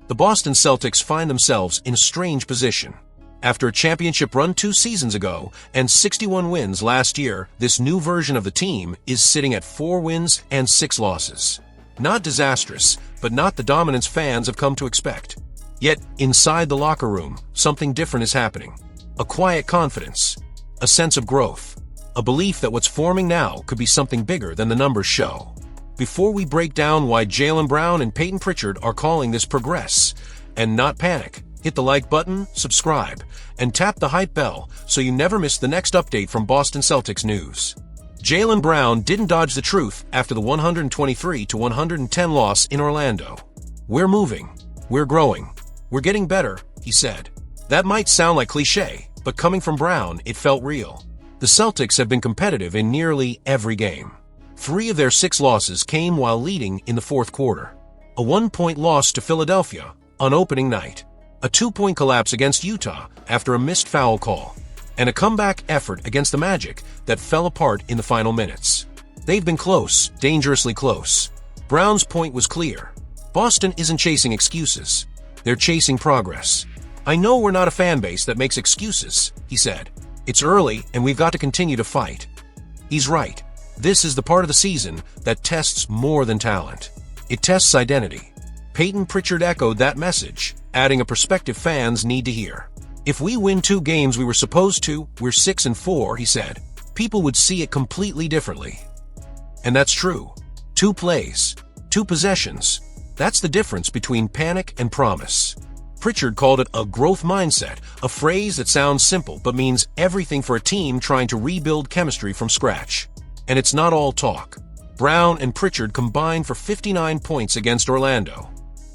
The Boston Celtics find themselves in a strange position. After a championship run 2 seasons ago and 61 wins last year, this new version of the team is sitting at 4 wins and 6 losses. Not disastrous, but not the dominance fans have come to expect. Yet, inside the locker room, something different is happening. A quiet confidence, a sense of growth, a belief that what's forming now could be something bigger than the numbers show. Before we break down why Jaylen Brown and Peyton Pritchard are calling this progress, and not panic, hit the like button, subscribe, and tap the hype bell so you never miss the next update from Boston Celtics news. Jaylen Brown didn't dodge the truth after the 123-110 loss in Orlando. "We're moving. We're growing. We're getting better," he said. That might sound like cliché, but coming from Brown, it felt real. The Celtics have been competitive in nearly every game. 3 of their 6 losses came while leading in the fourth quarter. A 1-point loss to Philadelphia on opening night. A 2-point collapse against Utah after a missed foul call. And a comeback effort against the Magic that fell apart in the final minutes. They've been close, dangerously close. Brown's point was clear. Boston isn't chasing excuses. They're chasing progress. "I know we're not a fan base that makes excuses," he said. "It's early and we've got to continue to fight." He's right. This is the part of the season that tests more than talent. It tests identity. Peyton Pritchard echoed that message, adding a perspective fans need to hear. "If we win 2 games we were supposed to, we're 6-4, he said. People would see it completely differently. And that's true. 2 plays, 2 possessions. That's the difference between panic and promise. Pritchard called it a growth mindset, a phrase that sounds simple but means everything for a team trying to rebuild chemistry from scratch. And it's not all talk. Brown and Pritchard combined for 59 points against Orlando.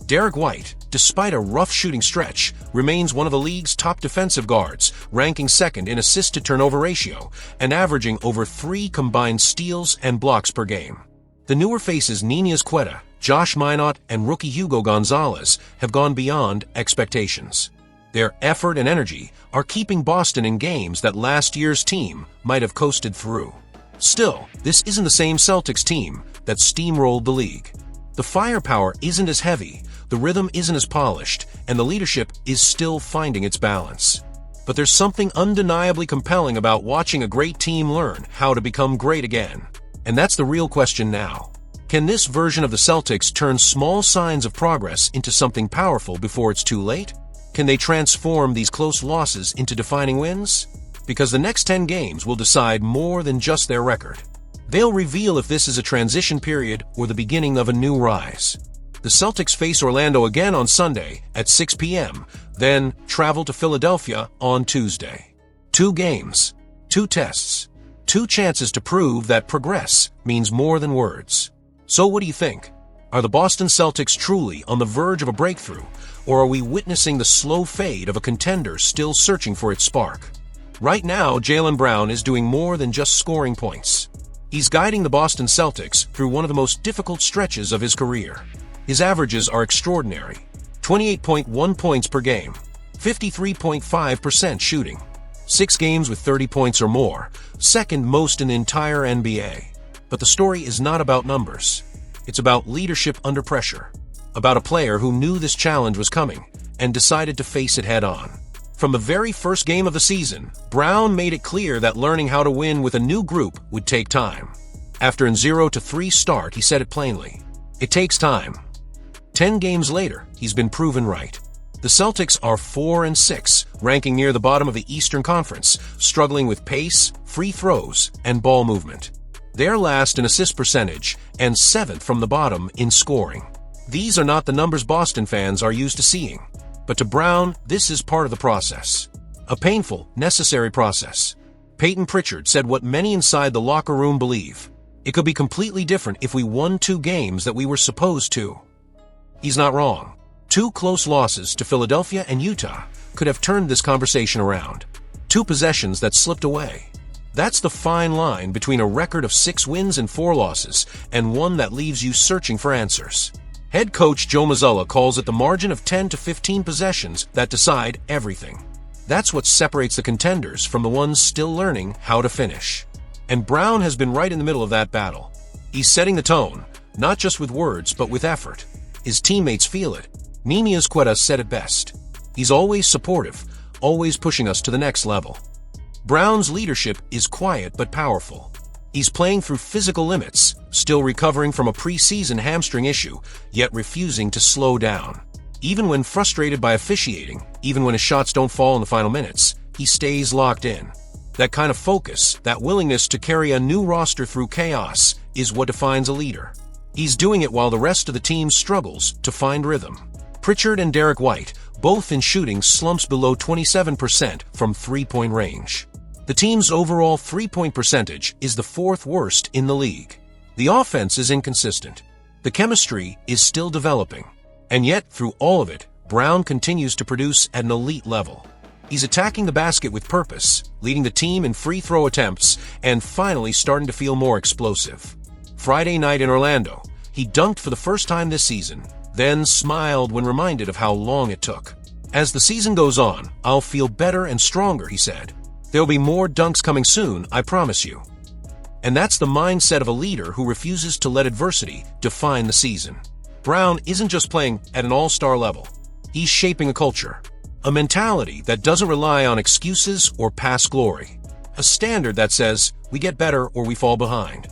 Derek White, despite a rough shooting stretch, remains one of the league's top defensive guards, ranking 2nd in assist-to-turnover ratio and averaging over 3 combined steals and blocks per game. The newer faces Ninas Quetta, Josh Minott, and rookie Hugo Gonzalez have gone beyond expectations. Their effort and energy are keeping Boston in games that last year's team might have coasted through. Still, this isn't the same Celtics team that steamrolled the league. The firepower isn't as heavy, the rhythm isn't as polished, and the leadership is still finding its balance. But there's something undeniably compelling about watching a great team learn how to become great again. And that's the real question now. Can this version of the Celtics turn small signs of progress into something powerful before it's too late? Can they transform these close losses into defining wins? Because the next 10 games will decide more than just their record. They'll reveal if this is a transition period or the beginning of a new rise. The Celtics face Orlando again on Sunday at 6 p.m., then travel to Philadelphia on Tuesday. 2 games, 2 tests, 2 chances to prove that progress means more than words. So what do you think? Are the Boston Celtics truly on the verge of a breakthrough, or are we witnessing the slow fade of a contender still searching for its spark? Right now, Jaylen Brown is doing more than just scoring points. He's guiding the Boston Celtics through one of the most difficult stretches of his career. His averages are extraordinary. 28.1 points per game, 53.5% shooting, 6 games with 30 points or more, 2nd most in the entire NBA. But the story is not about numbers. It's about leadership under pressure, about a player who knew this challenge was coming and decided to face it head-on. From the very first game of the season, Brown made it clear that learning how to win with a new group would take time. After a 0-3 start, he said it plainly. It takes time. 10 games later, he's been proven right. The Celtics are 4-6, ranking near the bottom of the Eastern Conference, struggling with pace, free throws, and ball movement. They're last in assist percentage and 7th from the bottom in scoring. These are not the numbers Boston fans are used to seeing. But to Brown, this is part of the process. A painful, necessary process. Peyton Pritchard said what many inside the locker room believe. It could be completely different if we won 2 games that we were supposed to. He's not wrong. 2 close losses to Philadelphia and Utah could have turned this conversation around. 2 possessions that slipped away. That's the fine line between a record of 6 wins and 4 losses and one that leaves you searching for answers. Head coach Joe Mazzulla calls it the margin of 10 to 15 possessions that decide everything. That's what separates the contenders from the ones still learning how to finish. And Brown has been right in the middle of that battle. He's setting the tone, not just with words but with effort. His teammates feel it. Quetta said it best. He's always supportive, always pushing us to the next level. Brown's leadership is quiet but powerful. He's playing through physical limits, still recovering from a preseason hamstring issue, yet refusing to slow down. Even when frustrated by officiating, even when his shots don't fall in the final minutes, he stays locked in. That kind of focus, that willingness to carry a new roster through chaos, is what defines a leader. He's doing it while the rest of the team struggles to find rhythm. Pritchard and Derek White, both in shooting slumps below 27% from three-point range. The team's overall three-point percentage is the fourth worst in the league. The offense is inconsistent. The chemistry is still developing. And yet, through all of it, Brown continues to produce at an elite level. He's attacking the basket with purpose, leading the team in free throw attempts, and finally starting to feel more explosive. Friday night in Orlando, he dunked for the first time this season, then smiled when reminded of how long it took. As the season goes on, I'll feel better and stronger, he said. There'll be more dunks coming soon, I promise you. And that's the mindset of a leader who refuses to let adversity define the season. Brown isn't just playing at an all-star level. He's shaping a culture, a mentality that doesn't rely on excuses or past glory, a standard that says we get better or we fall behind.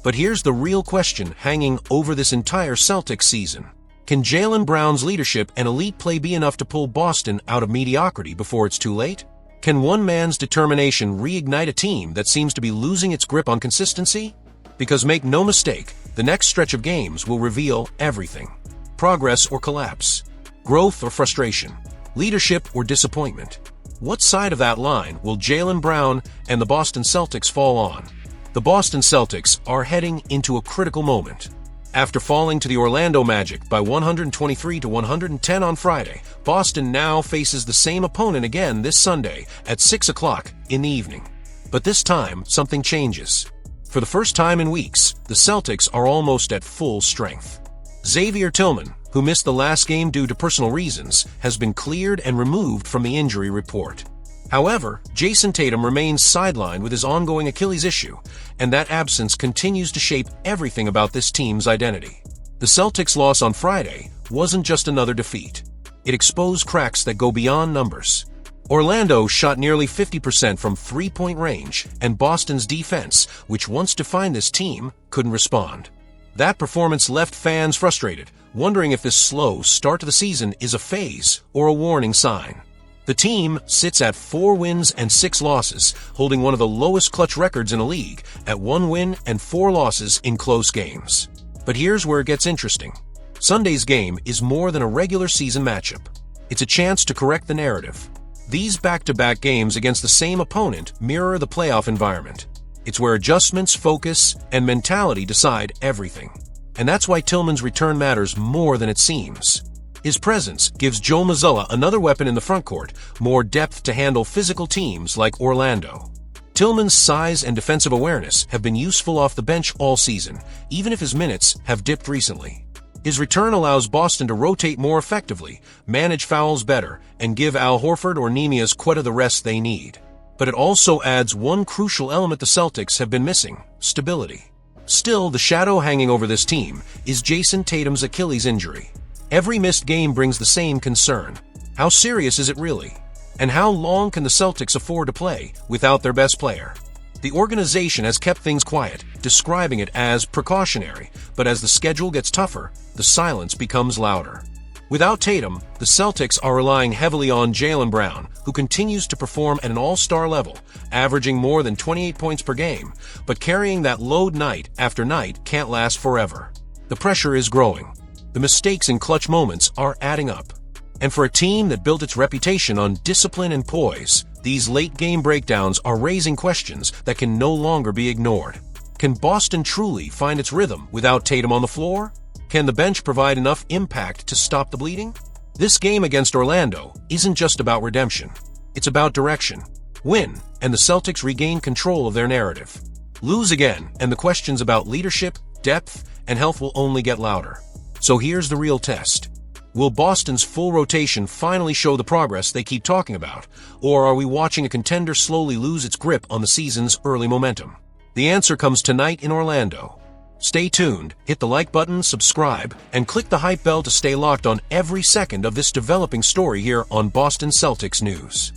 But here's the real question hanging over this entire Celtics season. Can Jaylen Brown's leadership and elite play be enough to pull Boston out of mediocrity before it's too late? Can one man's determination reignite a team that seems to be losing its grip on consistency? Because make no mistake, the next stretch of games will reveal everything. Progress or collapse. Growth or frustration. Leadership or disappointment. What side of that line will Jaylen Brown and the Boston Celtics fall on? The Boston Celtics are heading into a critical moment. After falling to the Orlando Magic by 123-110 on Friday, Boston now faces the same opponent again this Sunday at 6 o'clock in the evening. But this time, something changes. For the first time in weeks, the Celtics are almost at full strength. Xavier Tillman, who missed the last game due to personal reasons, has been cleared and removed from the injury report. However, Jayson Tatum remains sidelined with his ongoing Achilles issue, and that absence continues to shape everything about this team's identity. The Celtics' loss on Friday wasn't just another defeat. It exposed cracks that go beyond numbers. Orlando shot nearly 50% from three-point range, and Boston's defense, which once defined this team, couldn't respond. That performance left fans frustrated, wondering if this slow start to the season is a phase or a warning sign. The team sits at 4 wins and 6 losses, holding one of the lowest clutch records in the league at 1 win and 4 losses in close games. But here's where it gets interesting. Sunday's game is more than a regular season matchup. It's a chance to correct the narrative. These back-to-back games against the same opponent mirror the playoff environment. It's where adjustments, focus, and mentality decide everything. And that's why Tillman's return matters more than it seems. His presence gives Joe Mazzulla another weapon in the frontcourt, more depth to handle physical teams like Orlando. Tillman's size and defensive awareness have been useful off the bench all season, even if his minutes have dipped recently. His return allows Boston to rotate more effectively, manage fouls better, and give Al Horford or Quetta the rest they need. But it also adds one crucial element the Celtics have been missing: stability. Still, the shadow hanging over this team is Jayson Tatum's Achilles injury. Every missed game brings the same concern. How serious is it really? And how long can the Celtics afford to play without their best player? The organization has kept things quiet, describing it as precautionary, but as the schedule gets tougher, the silence becomes louder. Without Tatum, the Celtics are relying heavily on Jaylen Brown, who continues to perform at an all-star level, averaging more than 28 points per game, but carrying that load night after night can't last forever. The pressure is growing. The mistakes in clutch moments are adding up. And for a team that built its reputation on discipline and poise, these late-game breakdowns are raising questions that can no longer be ignored. Can Boston truly find its rhythm without Tatum on the floor? Can the bench provide enough impact to stop the bleeding? This game against Orlando isn't just about redemption. It's about direction. Win, and the Celtics regain control of their narrative. Lose again, and the questions about leadership, depth, and health will only get louder. So here's the real test. Will Boston's full rotation finally show the progress they keep talking about, or are we watching a contender slowly lose its grip on the season's early momentum? The answer comes tonight in Orlando. Stay tuned, hit the like button, subscribe, and click the hype bell to stay locked on every second of this developing story here on Boston Celtics News.